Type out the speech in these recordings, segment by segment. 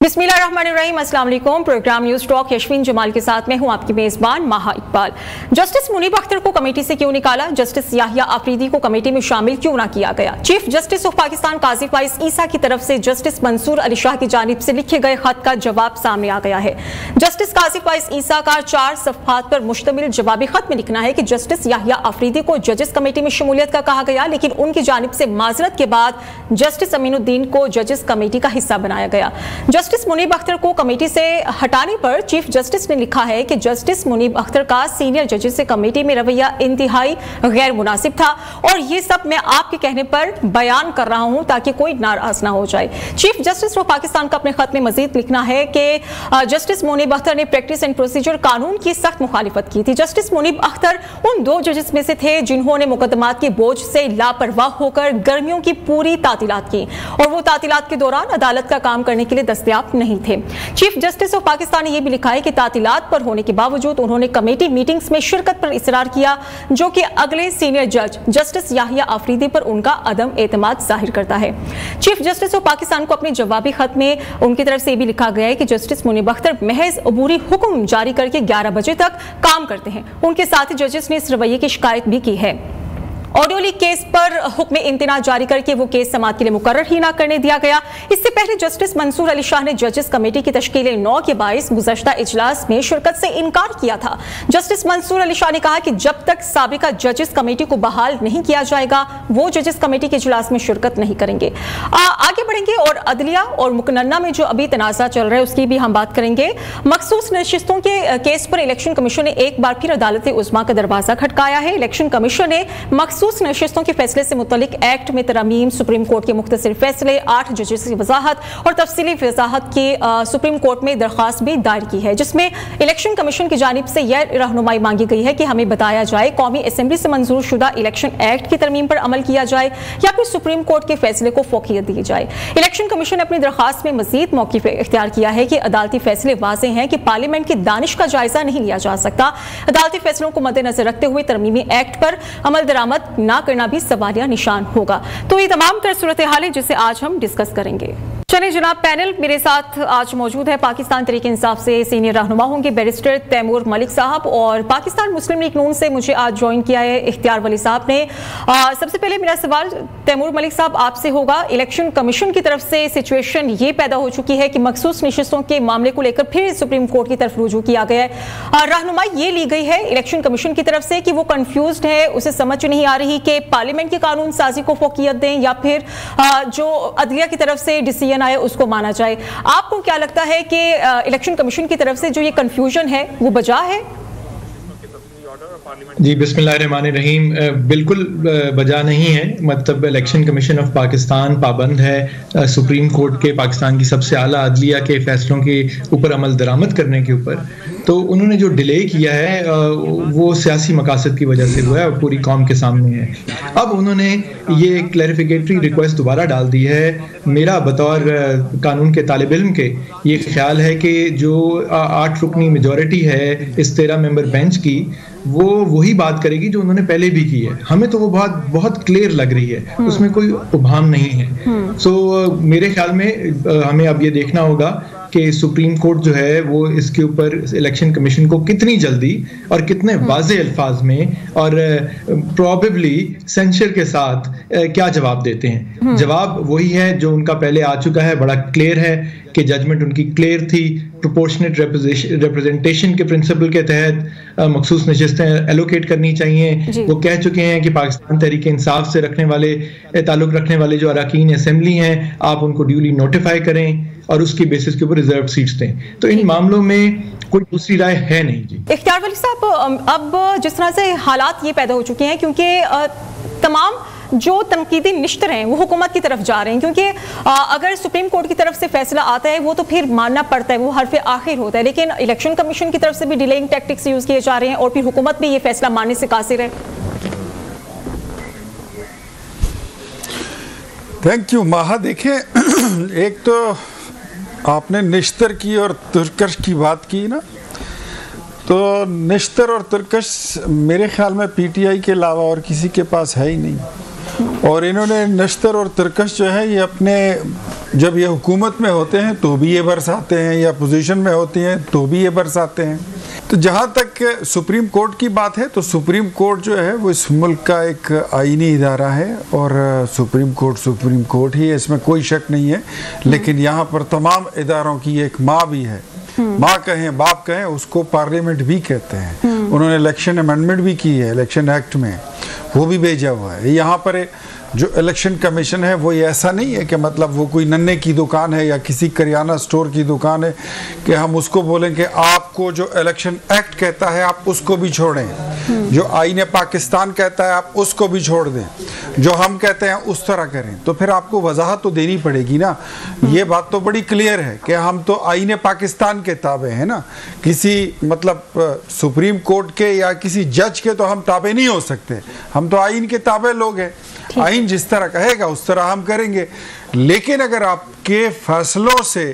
बिस्मिल्लाहिर्रहमानिर्रहीम, अस्सलाम वालेकुम। प्रोग्राम न्यूज टॉक यशवीन जमाल के साथ मैं हूं आपकी मेजबान माहा इकबाल। जस्टिस मुनीब अख्तर को कमेटी से क्यों निकाला? जस्टिस याहिया आफरीदी को कमेटी में शामिल क्यों ना किया गया? चीफ जस्टिस ऑफ पाकिस्तान काजी फाइज ईसा की तरफ से जस्टिस मंसूर अली शाह की जानिब से लिखे गए खत का जवाब सामने आ गया है। जस्टिस काजी फाइज ईसा का 4 सफ़हात पर मुश्तमिल जवाबी खत में लिखना है कि जस्टिस याहिया आफरीदी को जजेस कमेटी में शमूलियत का कहा गया, लेकिन उनकी जानिब से माजरत के बाद जस्टिस अमीनुद्दीन को जजेस कमेटी का हिस्सा बनाया गया। जस्टिस मुनीब अख्तर को कमेटी से हटाने पर चीफ जस्टिस ने लिखा है कि जस्टिस मुनीब अख्तर का सीनियर जजेस से कमेटी में रवैया इंतहाई गैर मुनासिब था और ये सब मैं आपके कहने पर बयान कर रहा हूं ताकि कोई नाराज ना हो जाए। चीफ जस्टिस ऑफ पाकिस्तान का अपने खत में मजीद लिखना है कि जस्टिस मुनीब अख्तर ने प्रैक्टिस एंड प्रोसीजर कानून की सख्त मुखालिफत की थी। जस्टिस मुनीब अख्तर उन 2 जजेस में से थे जिन्होंने मुकदमात के बोझ से लापरवाह होकर गर्मियों की पूरी तातीलात की और वो तातीलात के दौरान अदालत का काम करने के लिए दस्तयाब नहीं थे। चीफ जस्टिस ऑफ पाकिस्तान ने यह भी लिखा है कि तातीलात पर होने के बावजूद उन्होंने कमेटी मीटिंग्स में शिरकत पर इसरार किया, जो कि अगले सीनियर जज जस्टिस याहिया आफरीदी पर उनका अदम एतमाद जाहिर करता है। चीफ जस्टिस ऑफ पाकिस्तान को अपने जवाबी खत में उनकी तरफ से यह भी लिखा गया है कि जस्टिस मुनीब अख्तर महज अबूरी हुक्म जारी करके 11 बजे तक काम करते हैं। उनके साथ ही जजेस ने इस रवैये की शिकायत भी की है। ऑडियो लीक केस पर हुक्म इम्तिनाज जारी करके वो केस समाअत के लिए मुकर्रर ही ना करने दिया गया। इससे पहले जस्टिस मंसूर अली शाह ने जजेस कमेटी की तश्कील 9 के बाइस गुज़श्ता इजलास में शिरकत से इनकार किया था। जस्टिस मंसूर अली शाह ने कहा कि जब तक साबिका जजेस कमेटी को बहाल नहीं किया जाएगा वो जजेस कमेटी के इजलास में शिरकत नहीं करेंगे। आगे बढ़ेंगे और अदलिया और मुकन्ना में जो अभी तनाज़ा चल रहा है उसकी भी हम बात करेंगे। मखसूस नशिस्तों के केस पर इलेक्शन कमीशन ने एक बार फिर अदालत उज़्मा का दरवाजा खटकाया है। इलेक्शन कमीशन ने मखसूस नशिस्तों के फैसले से मुतल्लिक एक्ट में तरमीम, सुप्रीम कोर्ट के मुख्तसर फैसले, 8 जजेस की वजाहत और तफसीली वजाहत की सुप्रीम कोर्ट में दरख्वास्त भी दायर की है, जिसमें इलेक्शन कमीशन की जानिब से यह रहनुमाई मांगी गई है कि हमें बताया जाए कौमी असम्बली से मंजूर शुदा इलेक्शन एक्ट की तरमीम पर अमल किया जाए या फिर सुप्रीम कोर्ट के फैसले को फौकियत दी जाए। इलेक्शन कमीशन ने अपनी दरख्वास्त में मजीद मौक़िफ़ इख्तियार किया है कि अदालती फैसले वाज़े हैं कि पार्लियामेंट की दानिश का जायजा नहीं लिया जा सकता। अदालती फैसलों को मद्देनजर रखते हुए तरमीमी एक्ट पर अमल दरामद ना करना भी सवालिया निशान होगा। तो ये तमाम तर सूरत हाल है जिसे आज हम डिस्कस करेंगे। चलिए जनाब, पैनल मेरे साथ आज मौजूद है। पाकिस्तान तहरीक इंसाफ से सीनियर रहनुमा होंगे बैरिस्टर तैमूर मलिक साहब और पाकिस्तान मुस्लिम लीग नून से मुझे आज ज्वाइन किया है इख्तियार वली साहब ने। सबसे पहले मेरा सवाल तैमूर मलिक साहब आपसे होगा। इलेक्शन कमीशन की तरफ से सिचुएशन ये पैदा हो चुकी है कि मखसूस नशिस्तों के मामले को लेकर फिर सुप्रीम कोर्ट की तरफ रुजू किया गया है। रहनुमाई ये ली गई है इलेक्शन कमीशन की तरफ से कि वो कंफ्यूज्ड है, उसे समझ नहीं आ रही कि पार्लियामेंट की कानून साजी को फौकियत दें या फिर जो अदलिया की तरफ से डिसीजन आए उसको माना जाए। आपको क्या लगता है कि इलेक्शन कमीशन की तरफ से जो ये कंफ्यूजन है वो बजा है? जी बिस्मिल्लाहिर्रहमानिर्रहीम, बिल्कुल बजा नहीं है। मतलब इलेक्शन कमीशन ऑफ पाकिस्तान पाबंद है सुप्रीम कोर्ट के, पाकिस्तान की सबसे आला अदलिया के फैसलों के ऊपर अमल दरामद करने के ऊपर। तो उन्होंने जो डिले किया है वो सियासी मकासद की वजह से हुआ है और पूरी कौम के सामने है। अब उन्होंने ये क्लैरिफिकेटरी रिक्वेस्ट दोबारा डाल दी है। मेरा बतौर कानून के तालिब इल्म के ये ख्याल है कि जो 8 रुकनी मेजॉरिटी है इस 13 मेंबर बेंच की, वो वही बात करेगी जो उन्होंने पहले भी की है। हमें तो वो बहुत क्लियर लग रही है, उसमें कोई उबाम नहीं है। सो मेरे ख्याल में हमें अब ये देखना होगा कि सुप्रीम कोर्ट जो है वो इसके ऊपर इलेक्शन कमीशन को कितनी जल्दी और कितने वाज़े अल्फाज में और प्रोबेबली सेंसर के साथ क्या जवाब देते हैं। जवाब वही है जो उनका पहले आ चुका है, बड़ा क्लियर है कि जजमेंट उनकी क्लियर थी। प्रोपोर्शनेट रिप्रेजेंटेशन के प्रिंसिपल के तहत मखसूस नशिस्तें एलोकेट करनी चाहिए। वो कह चुके हैं कि पाकिस्तान तहरीक इंसाफ से ताल्लुक रखने वाले जो अरकान असेंबली हैं आप उनको ड्यूली नोटिफाई करें और उसकी बेसिस के ऊपर रिजर्व सीट्स दें। तो इन मामलों में कोई दूसरी राय है नहीं। जी इख्तियार वली साहब, अब जिस तरह से हालात ये पैदा हो चुके हैं क्योंकि तमाम जो तनकीदी निश्तर हैं वो हुकूमत की तरफ जा रहे हैं, क्योंकि अगर सुप्रीम कोर्ट की तरफ से फैसला आता है वो तो फिर मानना पड़ता है, वो हरफ आखिर होता है। लेकिन इलेक्शन कमीशन की तरफ से भी डिलेइंग टैक्टिक्स यूज किए जा रहे हैं और फिर हुकूमत भी ये फैसला मानने से कासिर है। थैंक यू माहा। देखें, एक तो आपने निश्तर की और तुर्कश की बात की ना, तो निश्तर और तुर्कश मेरे ख्याल में पीटीआई के अलावा और किसी के पास है ही नहीं। और इन्होंने नश्तर और तिरकश जो है ये अपने, जब ये हुकूमत में होते हैं तो भी ये बरसाते हैं, या पोजीशन में होती हैं तो भी ये बरसाते हैं। तो जहाँ तक सुप्रीम कोर्ट की बात है, तो सुप्रीम कोर्ट जो है वो इस मुल्क का एक आईनी इदारा है, और सुप्रीम कोर्ट ही है, इसमें कोई शक नहीं है। लेकिन यहाँ पर तमाम इदारों की एक माँ भी है, माँ कहें बाप कहें, उसको पार्लियामेंट भी कहते हैं। उन्होंने इलेक्शन अमेंडमेंट भी की है इलेक्शन एक्ट में, वो भी भेजा हुआ है। यहाँ पर जो इलेक्शन कमीशन है वो ये ऐसा नहीं है कि मतलब वो कोई नन्हे की दुकान है या किसी करियाना स्टोर की दुकान है कि हम उसको बोलें कि आपको जो इलेक्शन एक्ट कहता है आप उसको भी छोड़ें, जो आईन पाकिस्तान कहता है आप उसको भी छोड़ दें, जो हम कहते हैं उस तरह करें। तो फिर आपको वजाहत तो देनी पड़ेगी ना। ये बात तो बड़ी क्लियर है कि हम तो आईन पाकिस्तान के ताबे हैं ना, किसी मतलब सुप्रीम कोर्ट के या किसी जज के तो हम ताबे नहीं हो सकते। हम तो आईन के ताबे लोग हैं, आईन जिस तरह कहेगा उस तरह हम करेंगे। लेकिन अगर आपके फैसलों से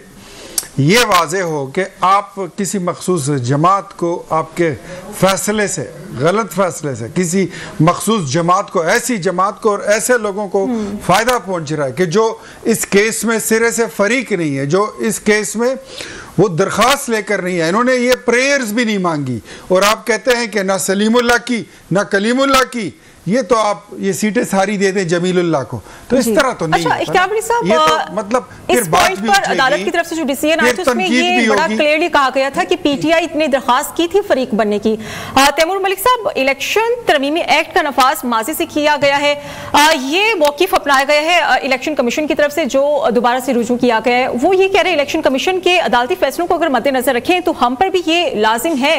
ये वाज़े हो कि आप किसी मखसूस जमात को, आपके फैसले से, गलत फैसले से किसी मखसूस जमात को, ऐसी जमात को और ऐसे लोगों को फ़ायदा पहुंच रहा है कि जो इस केस में सिरे से फरीक नहीं है, जो इस केस में वो दरख्वास्त लेकर नहीं है, इन्होंने ये प्रेयर्स भी नहीं मांगी, और आप कहते हैं कि ना सलीमुल्लाह की ना कलीमुल्लाह की, ये तो आप ये सीटें सारी दे दें जमीलुल्लाह को, तो इस तरह तो नहीं। अच्छा इख्तियार साहब, ये तो मतलब इस पॉइंट पर अदालत की तरफ से जो डिसीजन आया था उसमें ये बड़ा क्लियरली कहा गया था कि पीटीआई इतनी दरखास्त की थी फरीक बनने की। तैमूर मलिक साहब, इलेक्शन तरमीमी एक्ट का नफाज माजी से किया गया है, ये मौकिफ अपनाया गया है इलेक्शन कमीशन की तरफ से जो दोबारा से रुजू किया गया है। वो ये कह रहे हैं इलेक्शन कमीशन के अदालती फैसलों को अगर मद्देनजर रखें तो हम पर भी ये लाजिम है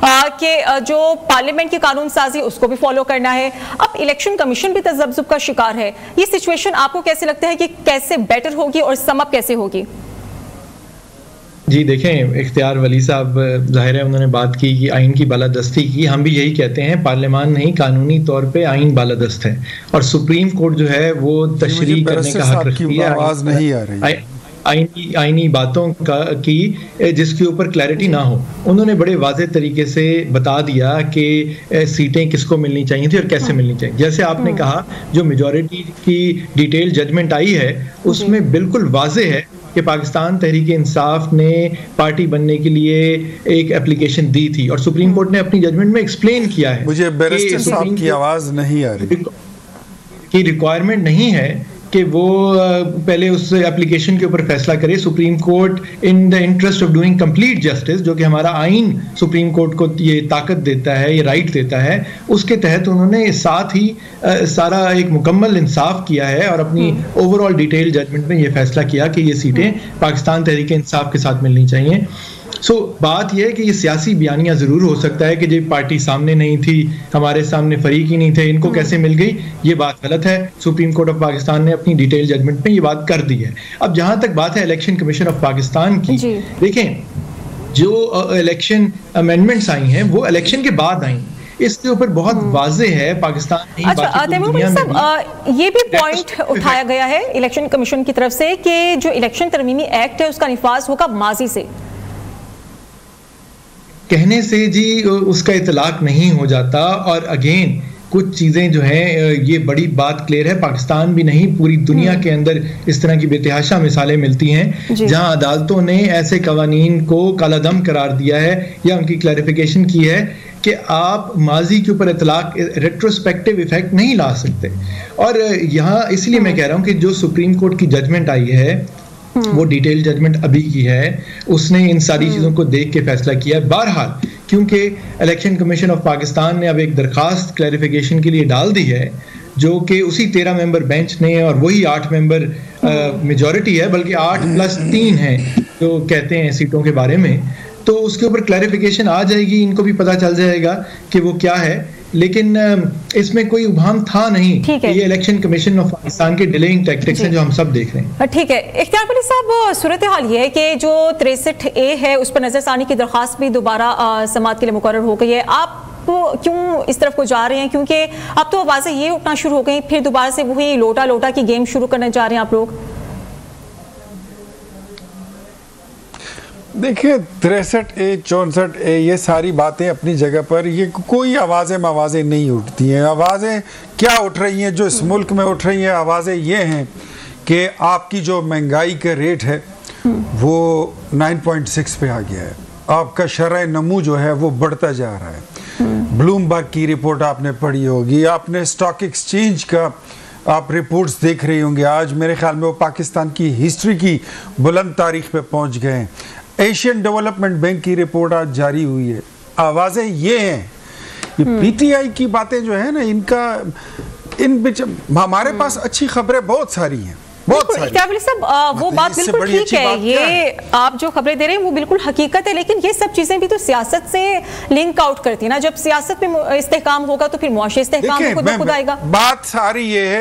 कि जो पार्लियामेंट की कानून साजी उसको भी फॉलो करना है। अब इलेक्शन कमीशन भी तजब्जुब का शिकार है। ये सिचुएशन आपको कैसे लगता है कि कैसे बेटर होगी और समअप कैसे होगी? जी देखें, इख्तियार वली साहब जाहिर है उन्होंने बात की कि आइन की बालादस्ती की। हम भी यही कहते हैं, पार्लियामान नहीं कानूनी तौर पे आइन बालादस्त है, और सुप्रीम कोर्ट जो है वो तशरीह करने का हक रखती है। आवाज नहीं आ रही आईनी बातों की जिसके ऊपर क्लैरिटी ना हो। उन्होंने बड़े वाज़े तरीके से बता दिया कि सीटें किसको मिलनी चाहिए थी और कैसे मिलनी चाहिए। जैसे आपने कहा, जो मेजॉरिटी की डिटेल जजमेंट आई है उसमें बिल्कुल वाज़े है कि पाकिस्तान तहरीक इंसाफ ने पार्टी बनने के लिए एक एप्लीकेशन दी थी, और सुप्रीम कोर्ट ने अपनी जजमेंट में एक्सप्लेन किया है। मुझे बैरिस्टर साहब की आवाज़ नहीं आ रही कि रिक्वायरमेंट नहीं है कि वो पहले उस एप्लीकेशन के ऊपर फैसला करे। Supreme court in the interest of doing complete justice, जो कि हमारा आइन सुप्रीम कोर्ट को ये ताकत देता है, ये राइट देता है, उसके तहत उन्होंने साथ ही सारा एक मुकम्मल इंसाफ किया है और अपनी ओवरऑल डिटेल जजमेंट में ये फैसला किया कि ये सीटें पाकिस्तान तहरीक इंसाफ के साथ मिलनी चाहिए। बात यह है कि ये सियासी बयानिया ज़रूर हो सकता है कि जो पार्टी सामने नहीं थी, हमारे सामने फरीक ही नहीं थे, इनको कैसे मिल गई, ये बात गलत है। सुप्रीम कोर्ट ऑफ पाकिस्तान ने अपनी डिटेल जजमेंट में ये बात कर दी है। अब जहां तक बात है इलेक्शन कमीशन ऑफ पाकिस्तान की, देखें जो इलेक्शन अमेंडमेंट्स आई हैं वो इलेक्शन के बाद आई, इसके ऊपर बहुत वाज़े है पाकिस्तान नहीं। अच्छा तैमूर साहब, ये भी पॉइंट उठाया गया है इलेक्शन कमीशन की तरफ से कि जो इलेक्शन तरमीमी एक्ट है उसका निफाज होगा माजी से। कहने से जी उसका इतलाक नहीं हो जाता, और अगेन कुछ चीज़ें जो हैं, ये बड़ी बात क्लियर है, पाकिस्तान भी नहीं पूरी दुनिया के अंदर इस तरह की बेतहाशा मिसालें मिलती हैं जहां अदालतों ने ऐसे कवानीन को कालादम करार दिया है या उनकी क्लैरिफिकेशन की है कि आप माजी के ऊपर इतलाक रेट्रोस्पेक्टिव इफेक्ट नहीं ला सकते। और यहाँ इसलिए मैं कह रहा हूँ कि जो सुप्रीम कोर्ट की जजमेंट आई है वो डिटेल जजमेंट अभी की है, उसने इन सारी चीज़ों को देख के फैसला किया है। बहरहाल क्योंकि इलेक्शन कमीशन ऑफ पाकिस्तान ने अब एक दरखास्त क्लैरिफिकेशन के लिए डाल दी है, जो कि उसी 13 मेंबर बेंच ने, और वही 8 मेंबर मेजॉरिटी है, बल्कि 8+3 है जो कहते हैं सीटों के बारे में, तो उसके ऊपर क्लैरिफिकेशन आ जाएगी, इनको भी पता चल जाएगा कि वो क्या है। लेकिन इसमें कोई उभाम था नहीं, ये इलेक्शन कमीशन ऑफ पाकिस्तान के डिलेइंग टैक्टिक्स हैं जो हम सब देख रहे हैं। ठीक है इख्तियार वली साहब, सूरत हाल ये है कि जो 63A है उस पर नजरसानी की दरख्वास्त भी दोबारा समाअत के लिए मुकर्रर हो गई है। आप क्यों इस तरफ को जा रहे हैं? क्योंकि अब तो आवाज़ें ये उठना शुरू हो गई, फिर दोबारा से वही लोटा लोटा की गेम शुरू करने जा रहे हैं आप लोग। देखिए 63A 64A ये सारी बातें अपनी जगह पर, ये कोई आवाज़ें नहीं उठती हैं। आवाज़ें क्या उठ रही हैं जो इस मुल्क में उठ रही हैं? आवाज़ें ये हैं कि आपकी जो महंगाई का रेट है वो 9.6 पे आ गया है, आपका शरह नमू जो है वो बढ़ता जा रहा है। ब्लूमबर्ग की रिपोर्ट आपने पढ़ी होगी, आपने स्टॉक एक्सचेंज का आप रिपोर्ट्स देख रहे होंगे। आज मेरे ख्याल में वो पाकिस्तान की हिस्ट्री की बुलंद तारीख पे पहुंच गए हैं। एशियन डेवलपमेंट बैंक की रिपोर्ट आज जारी हुई है। आवाज़ें ये हैं, ये पीटीआई की बातें जो है ना, हमारे पास अच्छी खबरें बहुत सारी हैं, बहुत सारी। क्या साहब वो बात बिल्कुल ठीक है, ये आप जो खबरें दे रहे हैं वो बिल्कुल हकीकत है, लेकिन ये सब चीजें भी तो सियासत से लिंक आउट करती है ना। जब सियासत में इस्तेहकाम होगा तो फिर मुआशी इस्तेहकाम खुद आएगा। बात सारी ये है,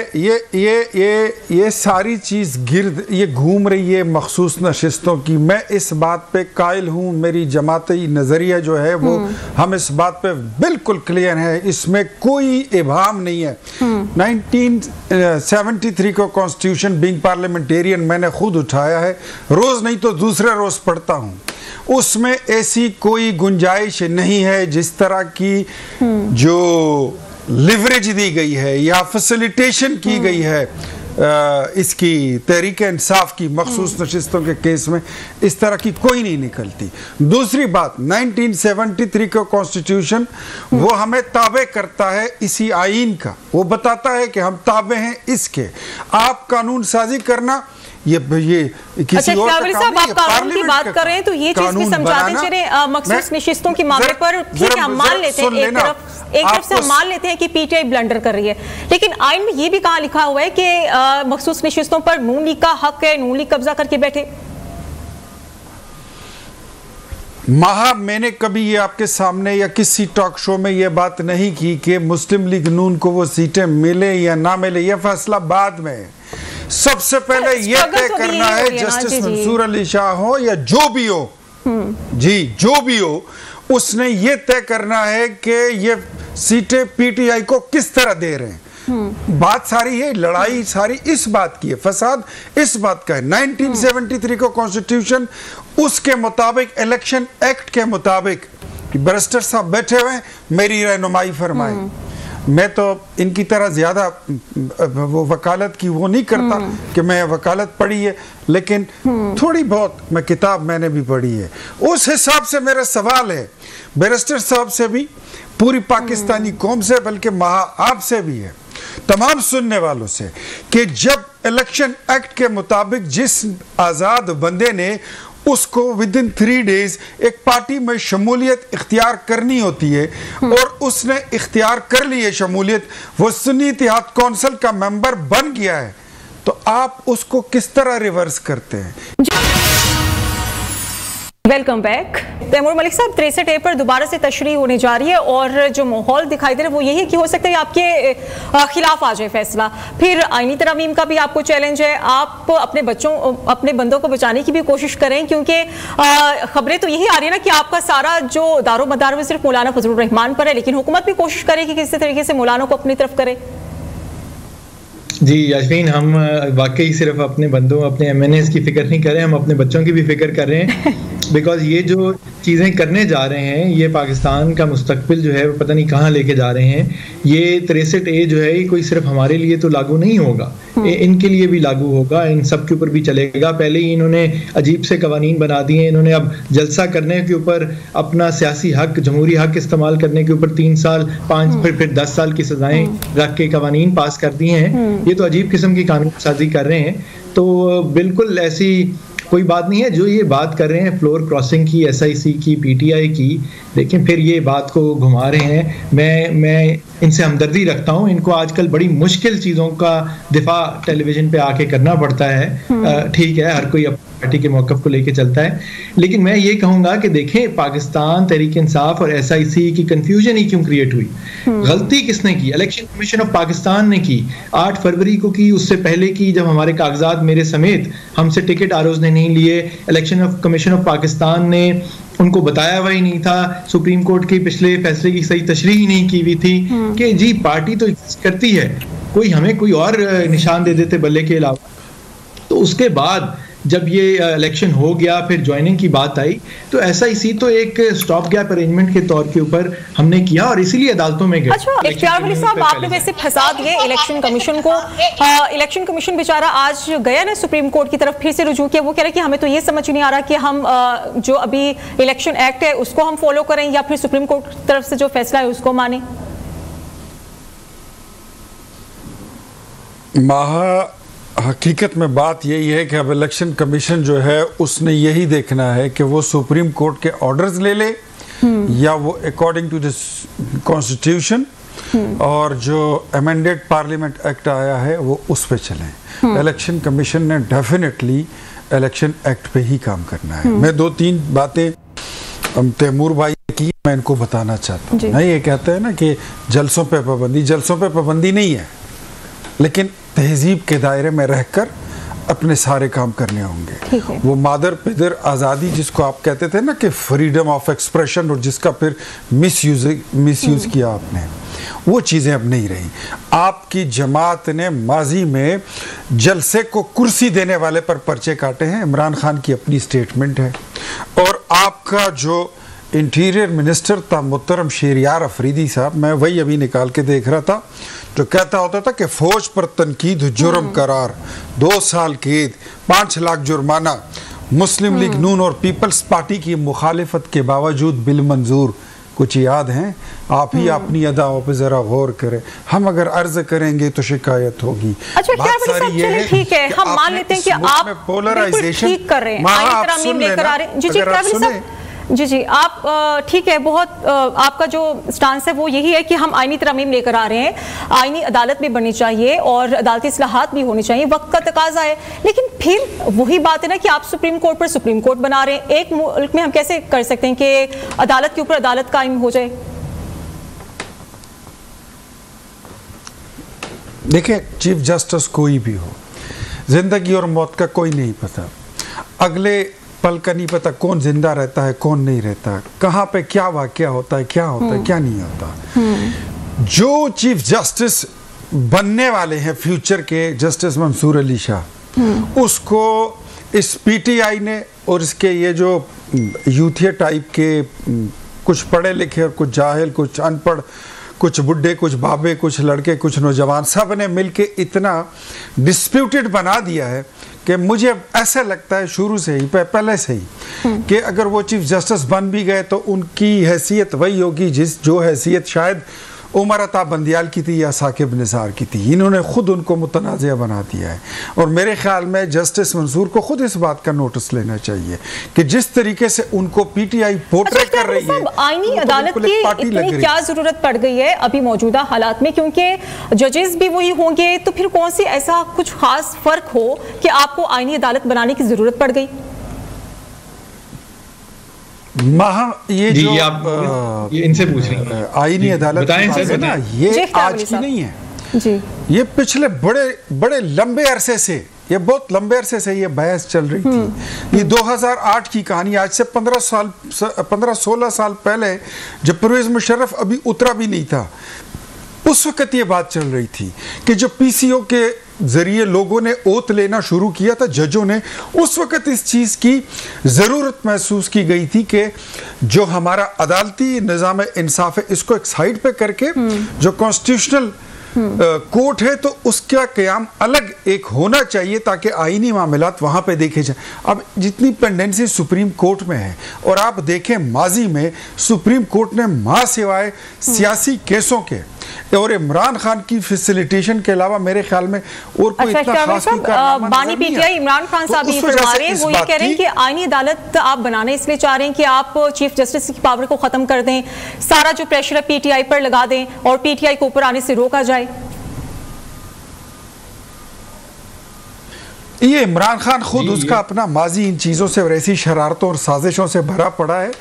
ये सारी चीज गिर्द ये घूम रही है मखसूस नशिस्तों की। मैं इस बात पे कायल हूँ, मेरी जमाती नजरिया जो है वो हम इस बात पे बिल्कुल क्लियर है, इसमें कोई इबाम नहीं है। 1973 को कॉन्स्टिट्यूशन बिंग पार्लियामेंटेरियन मैंने खुद उठाया है, रोज नहीं तो दूसरे रोज पढ़ता हूं। उसमें ऐसी कोई गुंजाइश नहीं है जिस तरह की जो लिवरेज दी गई है या फैसिलिटेशन की गई है इसकी तहरीक इंसाफ की मखसूस नशिस्तों के केस में, इस तरह की कोई नहीं निकलती। दूसरी बात, 1973 का कॉन्स्टिट्यूशन वो हमें ताबे करता है इसी आईन का, वो बताता है कि हम ताबे हैं इसके। आप कानून साजी करना ये किसी और का काम नहीं, आप कानून की बात कर रहे हैं तो ये चीज भी समझाते चले मखसूस नशिस्तों के मामले पर। ठीक है, हम मान लेते हैं एक तरफ से हम मान लेते हैं कि पीटीआई ब्लंडर कर रही है, लेकिन आइन में ये भी कहाँ लिखा हुआ है कि मखसूस नशिस्तों पर नून लीग का हक है, नून लीग कब्जा करके बैठे। मैंने कभी ये आपके सामने या किसी टॉक शो में ये बात नहीं की कि मुस्लिम लीग नून को वो सीटें मिले या ना मिले, ये फैसला बाद में। सबसे पहले ये तय करना है जस्टिस मंसूर अली शाह हो या जो भी हो, जी जो भी हो, उसने ये तय करना है कि ये सीटें पीटीआई को किस तरह दे रहे हैं। बात सारी है, लड़ाई सारी इस बात की है, फसाद इस बात का है। 1973 को कॉन्स्टिट्यूशन उसके मुताबिक, इलेक्शन एक्ट के मुताबिक, बैरिस्टर साहब बैठे हुए मेरी रहनुमाई फरमाए। मैं तो इनकी तरह ज्यादा वो वकालत की वो नहीं करता कि मैं वकालत पढ़ी है, लेकिन थोड़ी बहुत मैं किताब मैंने भी पढ़ी है। उस हिसाब से मेरा सवाल है बैरिस्टर साहब से भी, पूरी पाकिस्तानी कौम से, बल्कि आपसे भी है, तमाम सुनने वालों से, कि जब इलेक्शन एक्ट के मुताबिक जिस आज़ाद बंदे ने उसको विदिन 3 डेज एक पार्टी में शमूलियत इख्तियार करनी होती है और उसने इख्तियार कर ली है शमूलियत, वो सुन्नी इत्तेहाद कौंसिल का मेंबर बन गया है, तो आप उसको किस तरह रिवर्स करते हैं? Welcome back. तैमूर मलिक साहब, 63A पर दोबारा से तशरीह होने जा रही है और जो माहौल दिखाई दे रहा है वो यही है कि हो सकता है आपके खिलाफ आ जाए फैसला। फिर आईनी तरमीम का भी आपको चैलेंज है, आप अपने बंदों को बचाने की भी कोशिश करें, क्योंकि खबरें तो यही आ रही है ना कि आपका सारा जो दारो मदार में सिर्फ मौलाना फजलुर रहमान पर है, लेकिन हुकूमत भी कोशिश करे कि किसी तरीके से मौलाना को अपनी तरफ करे। जी यास्मीन, हम वाकई सिर्फ अपने बंदों, अपने MNAs की फिक्र नहीं कर रहे, हम अपने बच्चों की भी फिक्र कर रहे हैं। बिकॉज ये जो चीज़ें करने जा रहे हैं, ये पाकिस्तान का मुस्तकबिल जो है वो पता नहीं कहाँ लेके जा रहे हैं। ये 63A जो है ये कोई सिर्फ हमारे लिए तो लागू नहीं होगा, इनके लिए भी लागू होगा, इन सब के ऊपर भी चलेगा। पहले ही इन्होंने अजीब से कवानीन बना दिए, इन्होंने अब जलसा करने के ऊपर, अपना सियासी हक, जमहूरी हक इस्तेमाल करने के ऊपर 3 साल 5 फिर 10 साल की सजाएं रख के कवानीन पास कर दी हैं। ये तो अजीब किस्म की कानून साजी कर रहे हैं। तो बिल्कुल ऐसी कोई बात नहीं है। जो ये बात कर रहे हैं फ्लोर क्रॉसिंग की, SIC की, PTI की, लेकिन फिर ये बात को घुमा रहे हैं। मैं इनसे हमदर्दी रखता हूँ, इनको आजकल बड़ी मुश्किल चीज़ों का दिफा टेलीविजन पे आके करना पड़ता है। ठीक है, हर कोई अपनी पार्टी के मौक़िफ़ को लेके चलता है, लेकिन मैं ये कहूँगा कि देखें पाकिस्तान तहरीक इंसाफ और SIC की कन्फ्यूजन ही क्यों क्रिएट हुई। गलती किसने की? इलेक्शन कमीशन ऑफ पाकिस्तान ने की, 8 फरवरी को की, उससे पहले की जब हमारे कागजात मेरे समेत हमसे टिकट आरोज ने नहीं लिए। इलेक्शन कमीशन ऑफ पाकिस्तान ने उनको बताया हुआ ही नहीं था, सुप्रीम कोर्ट के पिछले फैसले की सही तशरीह ही नहीं की हुई थी कि जी पार्टी तो एग्जिस्ट करती है, कोई हमें कोई और निशान दे देते बल्ले के अलावा। तो उसके बाद जब ये इलेक्शन हो गया, फिर ज्वाइनिंग की बात आई, तो SIC तो एक स्टॉप गैप अरेंजमेंट के तौर के ऊपर हमने किया और इसीलिए अदालतों में गए। अच्छा इख्तियार वली साहब, आपने वैसे फंसा दिए इलेक्शन कमीशन को। इलेक्शन कमीशन बेचारा आज गया ना सुप्रीम कोर्ट की तरफ, फिर से रुजू किया। वो कह रहे कि हमें तो ये समझ नहीं आ रहा कि हम जो अभी इलेक्शन एक्ट है उसको हम फॉलो करें या फिर सुप्रीम कोर्ट की तरफ से जो फैसला है उसको माने। हकीकत में बात यही है कि अब इलेक्शन कमीशन जो है उसने यही देखना है कि वो सुप्रीम कोर्ट के ऑर्डर्स ले ले या वो अकॉर्डिंग टू दिस कॉन्स्टिट्यूशन और जो अमेंडेड पार्लियामेंट एक्ट आया है वो उस पे चलें। इलेक्शन कमीशन ने डेफिनेटली इलेक्शन एक्ट पे ही काम करना है। मैं 2-3 बातें तैमूर भाई की मैं इनको बताना चाहता हूँ। नहीं, ये कहते हैं ना कि जलसों पे पाबंदी नहीं है, लेकिन तहजीब के दायरे में रहकर अपने सारे काम करने होंगे। वो मादर पिदर आज़ादी जिसको आप कहते थे ना कि फ्रीडम ऑफ एक्सप्रेशन, और जिसका फिर मिसयूज किया आपने, वो चीज़ें अब नहीं रही। आपकी जमात ने माजी में जलसे को कुर्सी देने वाले पर पर्चे काटे हैं, इमरान खान की अपनी स्टेटमेंट है। और आपका जो इंटीरियर मिनिस्टर था मुहतरम शहरियार अफरीदी साहब, मैं वही अभी निकाल के देख रहा था, जो कहता होता था कि फौज पर तनकीद जुर्म करार, 2 साल कैद, 5 लाख जुर्माना, मुस्लिम लीग नून और पीपल्स पार्टी की मुखालिफत के बावजूद बिल मंजूर। कुछ याद हैं? आप ही अपनी अदाओं पे जरा गौर करें। हम अगर अर्ज करेंगे तो शिकायत होगी। अच्छा, बात सारी ये है, ठीक है, हम मान लेते हैं कि आप पोलराइजेशन ठीक कर रहे हैं, आईनी तरमीम लेकर आ रहे हैं। जी, आप ठीक है, बहुत आपका जो स्टांस है वो यही है कि हम आईनी तरमीम लेकर आ रहे हैं, आईनी अदालत भी बननी चाहिए और अदालती इस्लाहात भी होनी चाहिए, वक्त का तकाजा है। लेकिन फिर वही बात है ना कि आप सुप्रीम कोर्ट पर सुप्रीम कोर्ट बना रहे हैं। एक मुल्क में हम कैसे कर सकते हैं कि अदालत के ऊपर अदालत कायम हो जाए? देखिए, चीफ जस्टिस कोई भी हो, जिंदगी और मौत का कोई नहीं पता, अगले पल का नहीं पता कौन जिंदा रहता है कौन नहीं रहता, कहाँ पे क्या वाकया होता है, क्या होता है क्या नहीं होता। जो चीफ जस्टिस बनने वाले हैं फ्यूचर के, जस्टिस मंसूर अली शाह, उसको इस PTI ने और इसके ये जो यूथिया टाइप के कुछ पढ़े लिखे और कुछ जाहिल, कुछ अनपढ़, कुछ बुढ़े, कुछ बाबे, कुछ लड़के, कुछ नौजवान, सब ने मिलके इतना डिस्प्यूटेड बना दिया है कि मुझे ऐसा लगता है शुरू से ही, पहले से ही, कि अगर वो चीफ जस्टिस बन भी गए तो उनकी हैसियत वही होगी जो हैसियत शायद उमर अता बंदियाल की थी या साकिब निसार की थी। इन्होंने खुद उनको मुतनाज़िया बना दिया है। और मेरे ख्याल में जस्टिस मंसूर को खुद इस बात का नोटिस लेना चाहिए कि जिस तरीके से उनको PTI पोर्ट्रे कर रही है, आईनी अदालत की इतनी क्या जरूरत पड़ गई है अभी मौजूदा हालात में, क्योंकि जजेस भी वही होंगे, तो फिर कौन सी ऐसा कुछ खास फर्क हो कि आपको आईनी अदालत बनाने की जरूरत पड़ गई? ये आप ये इनसे पूछ रही हैं। आईनी अदालत ना, ये आज की नहीं है जी, ये पिछले बड़े लंबे अरसे से, ये बहुत लंबे अरसे से ये बहस चल रही थी। ये 2008 की कहानी, आज से 15-16 साल पहले, जब परवेज मुशर्रफ अभी उतरा भी नहीं था, उस वक्त ये बात चल रही थी कि जो PCO के जरिए लोगों ने ओथ लेना शुरू किया था, जजों ने, उस वक्त इस चीज की जरूरत महसूस की गई थी कि जो हमारा अदालती निज़ाम इंसाफ है, इसको एक साइड पे करके जो कॉन्स्टिट्यूशनल कोर्ट है तो उसका क़याम अलग एक होना चाहिए ताकि आईनी मामलात वहाँ पे देखे जाए। अब जितनी पेंडेंसी सुप्रीम कोर्ट में है, और आप देखें माजी में सुप्रीम कोर्ट ने मां सिवाय सियासी केसों के और इमरान खान की फैसिलिटेशन के अलावा मेरे ख्याल में और कोई इतना खास बानी PTI इमरान खान साहब ये फरमा रहे हैं, वो ये कह रहे हैं कि आईनी अदालत आप बनाने इसलिए चाह रहे हैं कि आप चीफ जस्टिस की पावर को खत्म कर दें, सारा जो प्रेशर है PTI पर लगा दें और PTI को ऊपर आने से रोका जाए। ये इमरान खान खुद, उसका अपना माजी इन चीज़ों से और ऐसी शरारतों और साजिशों से भरा पड़ा है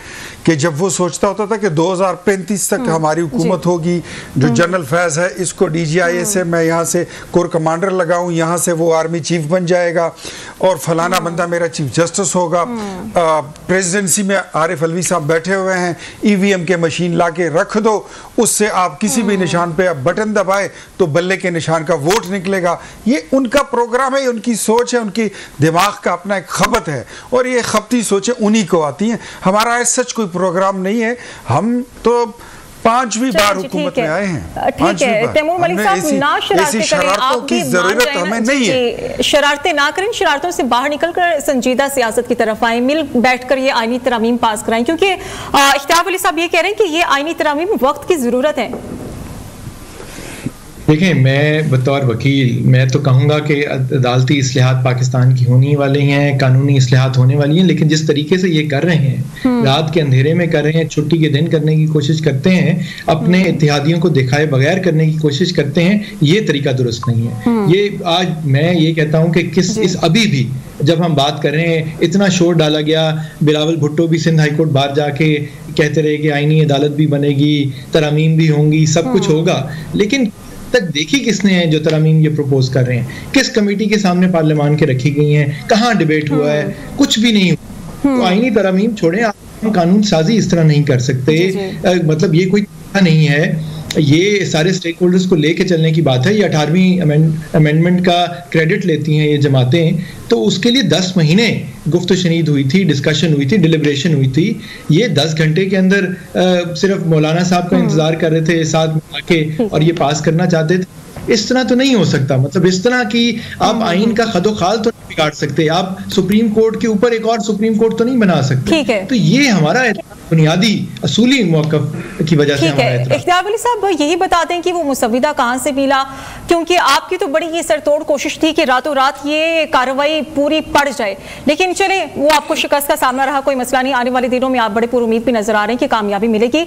कि जब वो सोचता होता था कि 2035 तक हमारी हुकूमत होगी, जो जनरल फैज़ है इसको DGIA से मैं यहाँ से कोर कमांडर लगाऊं, यहाँ से वो आर्मी चीफ बन जाएगा और फलाना बंदा मेरा चीफ जस्टिस होगा। प्रेसिडेंसी में आरिफ अलवी साहब बैठे हुए हैं, EVM के मशीन ला के रख दो, उससे आप किसी भी निशान पे बटन दबाए तो बल्ले के निशान का वोट निकलेगा। ये उनका प्रोग्राम है, उनकी सोच सोच है, उनकी दिमाग का अपना एक खपत है, और ये खपती सोचें उन्हीं को आती हैं। हमारा ऐसा सच कोई प्रोग्राम नहीं है, हम तो 5वीं बार हुकूमत में आए हैं। ठीक है तैमूर मलिक साहब, ना शरारतें करें, आप भी जरूरत हमें नहीं है, शरारतें ना करें, शरारतों से बाहर निकलकर संजीदा सियासत की तरफ आए, मिल बैठकर ये आईनी तरमीम पास कराएं, क्योंकि इख्तियार वली साहब ये कह रहे हैं कि ये आईनी तरमीम वक्त की जरूरत है। देखें, मैं बतौर वकील मैं तो कहूँगा कि अदालती इस्लाहात पाकिस्तान की होने वाली हैं, कानूनी इस्लाहात होने वाली हैं, लेकिन जिस तरीके से ये कर रहे हैं, रात के अंधेरे में कर रहे हैं, छुट्टी के दिन करने की कोशिश करते हैं, अपने इत्तेहादियों को दिखाए बगैर करने की कोशिश करते हैं, ये तरीका दुरुस्त नहीं है। ये आज मैं ये कहता हूँ कि अभी भी जब हम बात कर रहे हैं, इतना शोर डाला गया, बिलावल भुट्टो भी सिंध हाईकोर्ट बाहर जाके कहते रहे कि आईनी अदालत भी बनेगी, तरामीम भी होंगी, सब कुछ होगा, लेकिन तक देखी किसने है जो तरामीम ये प्रपोज कर रहे हैं, किस कमेटी के सामने पार्लियामान के रखी गई हैं, कहाँ डिबेट हुआ है, कुछ भी नहीं हुआ। तो आईनी तरामीम छोड़े, आप कानून साजी इस तरह नहीं कर सकते। मतलब ये कोई नहीं है, ये सारे स्टेक होल्डर्स को लेके चलने की बात है। ये 18वीं अमेंडमेंट का क्रेडिट लेती हैं ये जमातें, तो उसके लिए 10 महीने गुफ्त शनीद हुई थी, डिस्कशन हुई थी, डिलिब्रेशन हुई थी। ये 10 घंटे के अंदर सिर्फ मौलाना साहब का इंतजार कर रहे थे साथ में आके, और ये पास करना चाहते थे। इस तरह तो नहीं हो सकता। मतलब इस तरह की आप आइन का खदोखाल तो नहीं बिगाड़ सकते, आप सुप्रीम कोर्ट के ऊपर एक और सुप्रीम कोर्ट तो नहीं बना सकते। ठीक है, तो ये हमारा बुनियादी असूली मौक़िफ़ की वजह से हमारा एतराज़। इख्तियार वली साहब यही बताते हैं कि वो मुसव्विदा कहाँ से मिला, क्योंकि आपकी तो बड़ी ये सरतोड़ कोशिश थी कि रातों रात ये कार्रवाई पूरी पड़ जाए, लेकिन चले वो आपको शिकस्त का सामना रहा, कोई मसला नहीं। आने वाले दिनों में आप बड़े पुरुमीद भी नजर आ रहे हैं कि कामयाबी मिलेगी,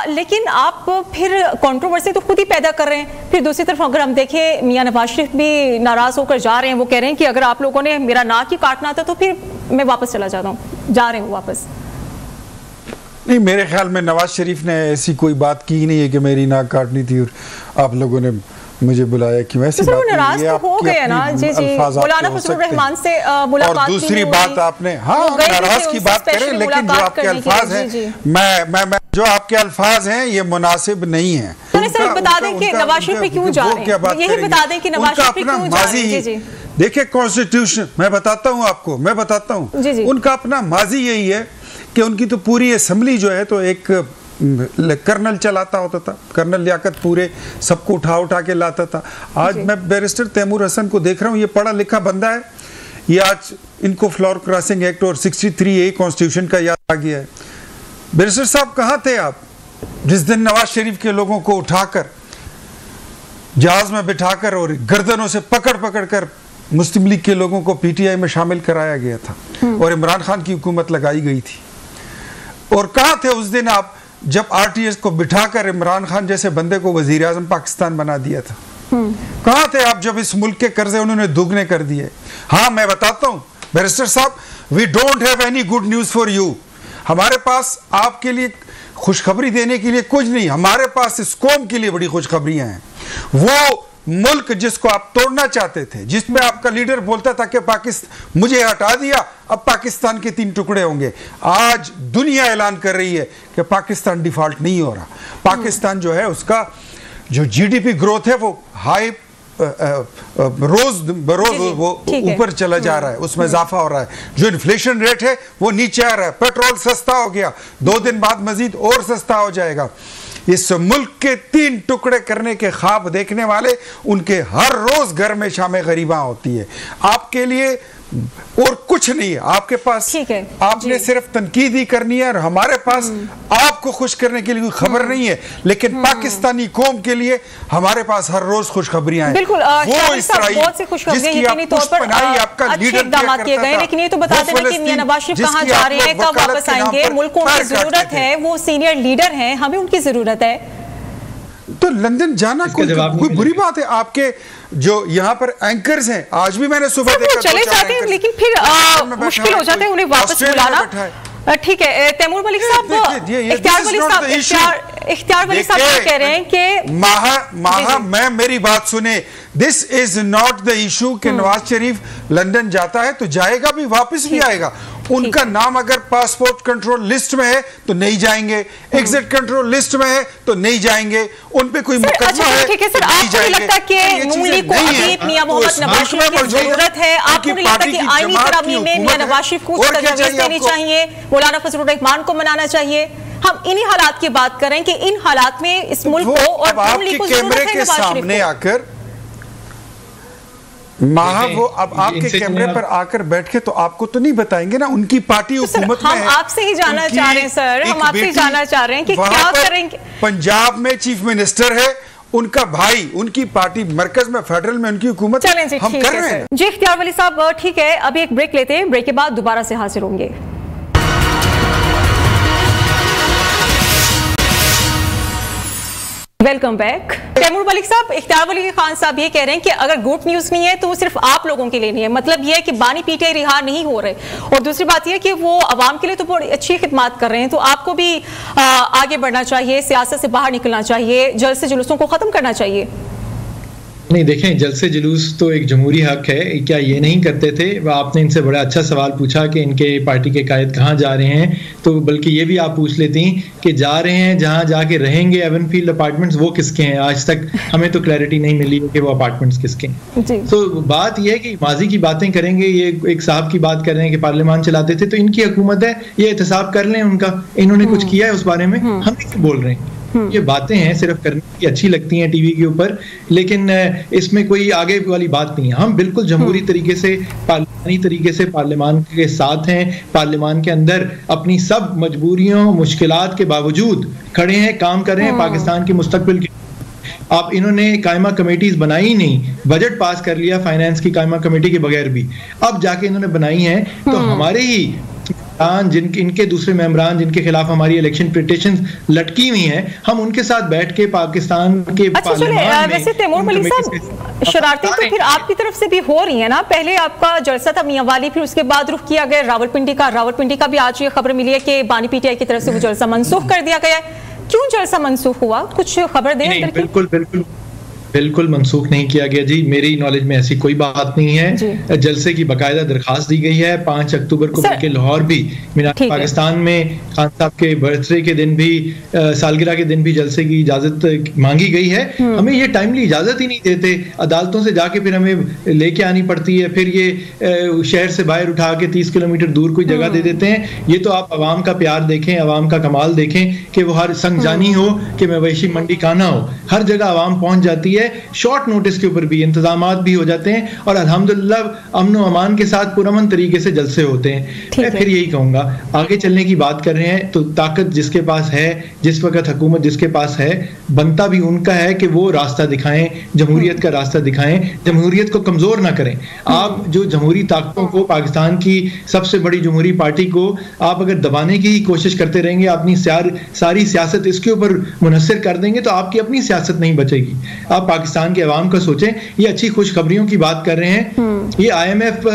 लेकिन आप फिर कंट्रोवर्सी तो खुद ही पैदा कर रहे हैं। फिर दूसरी तरफ अगर हम देखें, मियां नवाज शरीफ भी नाराज होकर जा रहे हैं, वो कह रहे हैं कि अगर आप लोगों ने मेरा नाक ही काटना था तो फिर मैं वापस चला जाता हूँ, जा रहे हूँ वापस। नहीं, मेरे ख्याल में नवाज शरीफ ने ऐसी कोई बात की नहीं है कि मेरी नाक काटनी थी और आप लोगों ने मुझे बुलाया, क्यों ऐसी बात नाराज तो हो गए ना। जी जी, मौलाना फजलुर रहमान से मुलाकात, और दूसरी बात आपने, हाँ नाराज की बात करें, लेकिन जो आपके अल्फाज हैं, मैं जो आपके अल्फाज हैं ये मुनासिब नहीं है। बता दें कि नवाज शरीफ क्यों जा रहे हैं, यही बता दें कि नवाज शरीफ क्यों जा रहे हैं। देखिए कॉन्स्टिट्यूशन, मैं बताता हूँ आपको, मैं बताता हूँ, उनका अपना माजी यही है कि उनकी तो पूरी असेंबली जो है तो एक कर्नल चलाता होता था, कर्नल लियाकत पूरे सबको उठा के लाता था। आज मैं बैरिस्टर तैमूर हसन को देख रहा हूँ, ये पढ़ा लिखा बंदा है, ये आज इनको फ्लोर क्रॉसिंग एक्ट और 63A कॉन्स्टिट्यूशन का याद आ गया है। बैरिस्टर साहब कहाँ थे आप जिस दिन नवाज शरीफ के लोगों को उठाकर जहाज में बिठाकर और गर्दनों से पकड़ कर मुस्लिम लीग के लोगों को PTI में शामिल कराया गया था और इमरान खान की हुकूमत लगाई गई थी? और कहाँ थे उस दिन आप जब RTS को बिठाकर इमरान खान जैसे बंदे को वजीर आजम पाकिस्तान बना दिया था? कहाँ थे आप जब इस मुल्क के कर्जे उन्होंने दुगने कर दिए? हाँ, मैं बताता हूँ बैरिस्टर साहब, we don't have any good news for you. हमारे पास आपके लिए खुशखबरी देने के लिए कुछ नहीं, हमारे पास इस कौम के लिए बड़ी खुशखबरियां हैं। वो मुल्क जिसको आप तोड़ना चाहते थे, जिसमें आपका लीडर बोलता था कि पाकिस्तान मुझे हटा दिया, अब पाकिस्तान के 3 टुकड़े होंगे, आज दुनिया ऐलान कर रही है कि पाकिस्तान डिफॉल्ट नहीं हो रहा। पाकिस्तान जो है उसका जो GDP ग्रोथ है वो हाई रोज बरोज वो ऊपर चला जा रहा है, उसमें इजाफा हो रहा है। जो इन्फ्लेशन रेट है वो नीचे आ रहा है, पेट्रोल सस्ता हो गया, 2 दिन बाद मजीद और सस्ता हो जाएगा। इस मुल्क के 3 टुकड़े करने के ख्वाब देखने वाले, उनके हर रोज घर में शाम गरीबा होती है। आपके लिए और कुछ नहीं है, आपके पास आपने सिर्फ तनकीद ही करनी है, और हमारे पास आपको खुश करने के लिए कोई खबर नहीं है, लेकिन पाकिस्तानी कौम के लिए हमारे पास हर रोज खुशखबरियां हैं। बिल्कुल, बहुत सी खुशखबरियां यकीनी तौर पर अच्छे इक़दाम किए गए, लेकिन ये तो बता दें कि मियां नवाज शरीफ कहां जा रहे हैं, कब वापस आएंगे, मुल्क को उनकी जरूरत है, वो सीनियर लीडर हैं, हमें उनकी जरूरत है। तो लंदन जाना कोई बुरी बात है? आपके जो यहाँ पर एंकर्स हैं, आज भी मैंने सुबह देखा चले जाते हैं, लेकिन फिर मुश्किल हो जाता है उन्हें वापस बुलाना। ठीक है तैमूर मलिक साहब, इख्तियार वली साहब कह रहे हैं कि माहा मैं मेरी बात सुने, this is not the issue कि नवाज शरीफ लंदन जाता है तो जाएगा भी, वापस भी आएगा। उनका नाम अगर पासपोर्ट कंट्रोल लिस्ट में है तो नहीं जाएंगे, एग्जिट कंट्रोल लिस्ट में है तो नहीं जाएंगे, उन पे कोई मुकदमा है तो नहीं जाएंगे। लगता है कि नून लीग को अभी मियां मोहम्मद नवाज शरीफ की जरूरत है, आप आपको नहीं लगता कि आईनी तरमीम में मियां नवाज शरीफ को तजवीज़ देनी चाहिए, मौलाना फजलुर रहमान को मनाना चाहिए? हम इन्हीं हालात की बात करें कि इन हालात में इस मुल्क को और आपके कैमरे के सामने आकर वो अब आपके कैमरे पर आकर बैठ के तो आपको तो नहीं बताएंगे ना, उनकी पार्टी हुकूमत में है। हम आपसे ही जानना चाह रहे हैं सर, हम आपसे ही जानना चाह रहे हैं कि क्या करेंगे। पंजाब में चीफ मिनिस्टर है, उनका भाई, उनकी पार्टी मरकज में, फेडरल में उनकी हुकूमत, हम कर रहे हैं। जी इख्तियार वली साहब, ठीक है, अभी एक ब्रेक लेते हैं, ब्रेक के बाद दोबारा से हाजिर होंगे। Welcome back. तैमूर मलिक साहब, इख्तियार वली खान साहब ये कह रहे हैं कि अगर गुड न्यूज नहीं है तो वो सिर्फ आप लोगों के लिए नहीं है, मतलब ये है कि बानी पीटीआई रिहा नहीं हो रहे, और दूसरी बात ये है कि वो अवाम के लिए तो बड़ी अच्छी खिदमत कर रहे हैं, तो आपको भी आगे बढ़ना चाहिए, सियासत से बाहर निकलना चाहिए, जल्द से जुलूसों को खत्म करना चाहिए। नहीं, देखें, जलसे जुलूस तो एक जमहूरी हक है, क्या ये नहीं करते थे? आपने इनसे बड़ा अच्छा सवाल पूछा कि इनके पार्टी के कायद कहाँ जा रहे हैं, तो बल्कि ये भी आप पूछ लेती कि जा रहे हैं जहाँ जाके रहेंगे एवनफील्ड अपार्टमेंट्स, वो किसके हैं? आज तक हमें तो क्लैरिटी नहीं मिली है कि वो अपार्टमेंट्स किसके हैं। तो बात ये है कि माजी की बातें करेंगे, ये एक साहब की बात कर रहे हैं कि पार्लियामान चलाते थे, तो इनकी हुकूमत है, ये एहतसाब कर लें उनका, इन्होंने कुछ किया है उस बारे में, हम क्यों बोल रहे हैं? ये बातें हैं सिर्फ करने की, अच्छी लगती हैं टीवी के ऊपर, लेकिन इसमें कोई आगे वाली बात नहीं है। हम बिल्कुल जमहूरी तरीके से, पार्लियामानी तरीके से पार्लियामान के साथ हैं, पार्लियामान के अंदर अपनी सब मजबूरियों, मुश्किलात के बावजूद खड़े हैं, काम कर रहे हैं पाकिस्तान के मुस्तकबिल के। आप इन्होंने कायमा कमेटीज बनाई नहीं, बजट पास कर लिया फाइनेंस की कायमा कमेटी के बगैर भी, अब जाके इन्होंने बनाई है, तो हमारे ही इनके दूसरे मेंबरान जिनके खिलाफ हमारी इलेक्शन पिटीशंस लटकी हुई हैं, हम उनके साथ बैठ के पाकिस्तान के पार्लियामान में। वैसे तैमूर मलिक साहब, शरारतें तो फिर आपकी तरफ से भी हो रही है ना? पहले आपका जलसा था मियांवाली, फिर उसके बाद रुख किया गया रावलपिंडी का भी आज ये खबर मिली है कि बानी पीटीआई की तरफ से वो जलसा मनसूख कर दिया गया है। क्यों जलसा मनसूख हुआ, कुछ खबर दें? बिल्कुल मनसूख नहीं किया गया जी, मेरी नॉलेज में ऐसी कोई बात नहीं है। जलसे की बाकायदा दरखास्त दी गई है, 5 अक्टूबर को बल्कि लाहौर भी पाकिस्तान में खान साहब के बर्थडे के दिन भी, सालगिरह के दिन भी जलसे की इजाजत मांगी गई है। हमें ये टाइमली इजाजत ही नहीं देते, अदालतों से जाके फिर हमें लेके आनी पड़ती है, फिर ये शहर से बाहर उठा के 30 किलोमीटर दूर कोई जगह दे देते हैं। ये तो आप अवाम का प्यार देखें, अवाम का कमाल देखें कि वो हर संगजानी हो कि मवेशी मंडी काना हो, हर जगह अवाम पहुंच जाती है, शॉर्ट नोटिस के ऊपर भी इंतजामात भी हो जाते हैं, और अल्हम्दुलिल्लाह अमन व अमान के साथ पुरअमन तरीके से जलसे होते हैं। मैं फिर यही कहूंगा, आगे चलने की बात कर रहे हैं तो ताकत जिसके पास है, जिस वक्त हुकूमत जिसके पास है, बनता भी उनका है कि वो रास्ता दिखाएं, जमहूरियत का रास्ता दिखाएं, जमहूरियत को कमजोर ना करें। आप जो जमहूरी ताकतों को, पाकिस्तान की सबसे बड़ी जमहूरी पार्टी को आप अगर दबाने की कोशिश करते रहेंगे, अपनी सारी सियासत इसके ऊपर मुनहसर कर देंगे, तो आपकी अपनी सियासत नहीं बचेगी। आप पाकिस्तान के अवाम का सोचें। ये अच्छी खुशखबरियों की बात कर रहे हैं, ये IMF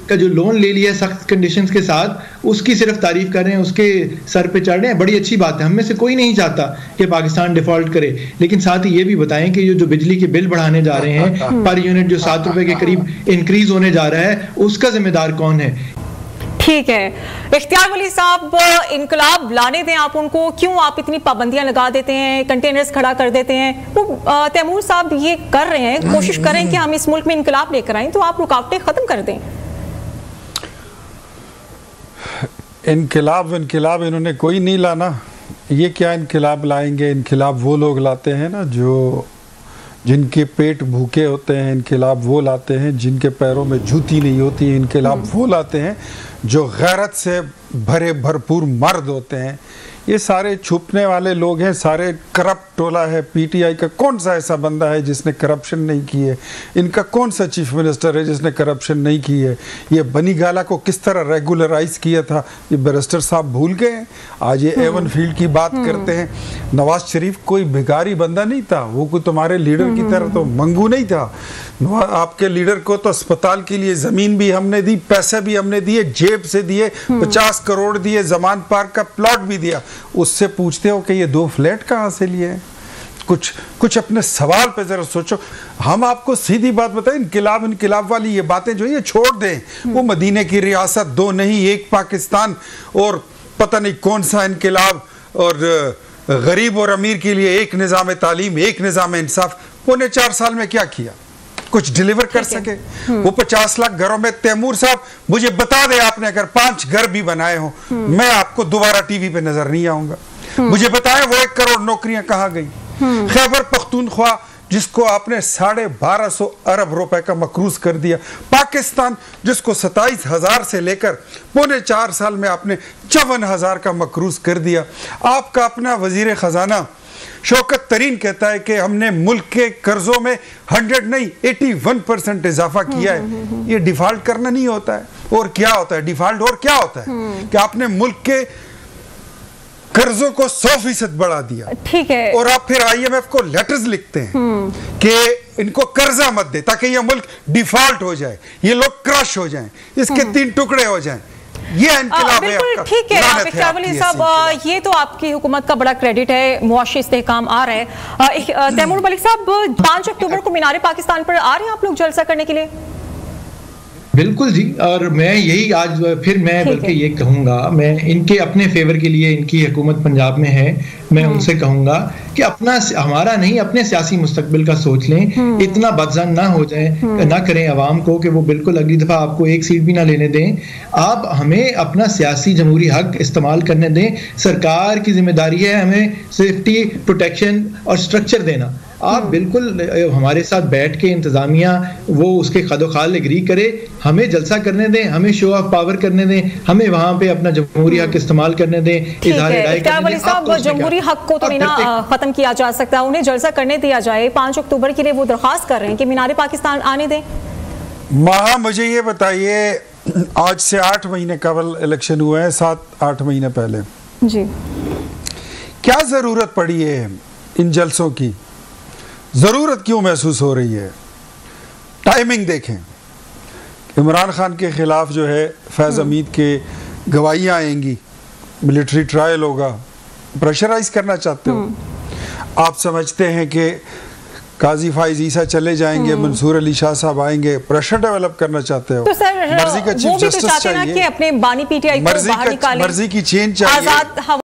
का जो लोन ले लिया सख्त कंडीशंस के साथ, उसकी सिर्फ तारीफ कर रहे हैं, उसके सर पे चढ़ रहे हैं, बड़ी अच्छी बात है। हम में से कोई नहीं चाहता कि पाकिस्तान डिफॉल्ट करे, लेकिन साथ ही ये भी बताएं कि जो बिजली के बिल बढ़ाने जा रहे हैं, पर यूनिट जो 7 रुपए के करीब इंक्रीज होने जा रहा है, उसका जिम्मेदार कौन है? ठीक है, इख्तियार वली साहब, इनकलाब लाने दें आप उनको, क्यों आप इतनी पाबंदियां लगा देते हैं, कंटेनर्स खड़ा कर देते हैं? वो तैमूर साहब ये कर रहे हैं, कोशिश करें कि हम इस मुल्क में इनकलाब लेकर आएं, तो आप रुकावटें खत्म कर दें। इनकलाब इन्होंने कोई नहीं लाना। ये क्या इनकलाब लाएंगे? इनकलाब वो लोग लाते हैं ना जिनके पेट भूखे होते हैं, इनकलाब वो लाते हैं जिनके पैरों में जूती नहीं होती, इनकलाब वो लाते हैं जो गैरत से भरे भरपूर मर्द होते हैं। ये सारे छुपने वाले लोग हैं, सारे करप्ट टोला है। पीटीआई का कौन सा ऐसा बंदा है जिसने करप्शन नहीं की है? इनका कौन सा चीफ मिनिस्टर है जिसने करप्शन नहीं की है? ये बनी गाला को किस तरह रेगुलराइज किया था, ये बैरिस्टर साहब भूल गए। आज ये एवन फील्ड की बात करते हैं। नवाज शरीफ कोई भिखारी बंदा नहीं था, वो कोई तुम्हारे लीडर की तरह तो मंगू नहीं था। आपके लीडर को तो अस्पताल के लिए जमीन भी हमने दी, पैसे भी हमने दिए, जेब से दिए, 50 करोड़ दिए, जमान पार्क का प्लॉट भी दिया। उससे पूछते हो कि ये 2 फ्लैट कहाँ से लिए? कुछ अपने सवाल पे जरा सोचो। हम आपको सीधी बात बताएं, इनकिलाब वाली ये बातें जो ये छोड़ दें। वो मदीने की रियासत 2 नहीं, 1 पाकिस्तान, और पता नहीं कौन सा इनकिलाब, और गरीब और अमीर के लिए 1 निज़ाम तालीम, 1 निज़ाम इंसाफ। 4.5 साल में क्या किया? कुछ डिलीवर कर सके। वो 50 लाख घरों में, तैमूर साहब मुझे बता दे, आपने अगर 5 घर भी बनाए हो, मैं आपको दोबारा टीवी पे नजर नहीं आऊंगा। मुझे बताएं वो 1 करोड़ नौकरियां कहां गई। खैबर पख्तूनख्वा जिसको आपने 1250 अरब रुपए का मकरूज कर दिया, पाकिस्तान जिसको 27,000 से लेकर 3.25 साल में आपने 54,000 का मकरूज कर दिया। आपका अपना वजीर खजाना शौकत तरीन कहता है कि हमने मुल्क के कर्जों में 100 नहीं 81% इजाफा किया है। ये डिफॉल्ट करना नहीं होता है। और क्या होता है डिफॉल्ट? और क्या होता है कि आपने मुल्क के कर्जों को 100% बढ़ा दिया। ठीक है। और आप फिर IMF को लेटर्स लिखते हैं कि इनको कर्जा मत दे ताकि ये मुल्क डिफॉल्ट हो जाए, ये लोग क्रश हो जाएं, इसके 3 टुकड़े हो जाएं। ये इंकलाब है आपका। ठीक है इफ्तियार साहब, ये तो आपकी हुकूमत का बड़ा क्रेडिट है, मुआशी इस्तेहकाम आ रहा है। तैमूर मलिक साहब, 5 अक्टूबर को मीनार पाकिस्तान पर आ रहे हैं आप लोग जलसा करने के लिए? बिल्कुल जी, और मैं यही आज फिर मैं बल्कि ये कहूँगा, मैं इनके अपने फेवर के लिए, इनकी हुकूमत पंजाब में है, मैं उनसे कहूँगा कि अपना, हमारा नहीं, अपने सियासी मुस्तकबिल का सोच लें। इतना बदजन ना हो जाए, ना करें अवाम को कि वो बिल्कुल अगली दफ़ा आपको 1 सीट भी ना लेने दें। आप हमें अपना सियासी जमहूरी हक इस्तेमाल करने दें। सरकार की जिम्मेदारी है हमें सेफ्टी, प्रोटेक्शन और स्ट्रक्चर देना। आप बिल्कुल हमारे साथ बैठ के इंतजामिया वो उसके खदोखाल एग्री करे, हमें जलसा करने दें, हमें शो ऑफ पावर करने दें, हमें वहां पे अपना जमहूरी हक इस्तेमाल करने दें, इज़हार राय करने दें। जमहूरी हक को तो नहीं ना खत्म किया जा सकता, उन्हें जलसा करने दिया जाए। 5 अक्टूबर के लिए वो दरख्वास्त कर रहे हैं कि मीनार पाकिस्तान आने दें। महा, मुझे ये बताइए, आज से 8 महीने कबल इलेक्शन हुए हैं, 7-8 महीने पहले जी, क्या जरूरत पड़ी है इन जलसों की? जरूरत क्यों महसूस हो रही है? टाइमिंग देखें, इमरान खान के खिलाफ जो है फैज़ हमीद के गवाहियाँ आएंगी, मिलिट्री ट्रायल होगा, प्रेशराइज करना चाहते हो। आप समझते हैं कि काजी फाइज ईसा चले जाएंगे, मंसूर अली शाह साहब आएंगे, प्रेशर डेवलप करना चाहते हो। तो सर, मर्जी का चीफ जस्टिस चाहिए, अपने बानी PTI को बाहर निकालें, मर्जी की चेंज चाहिए।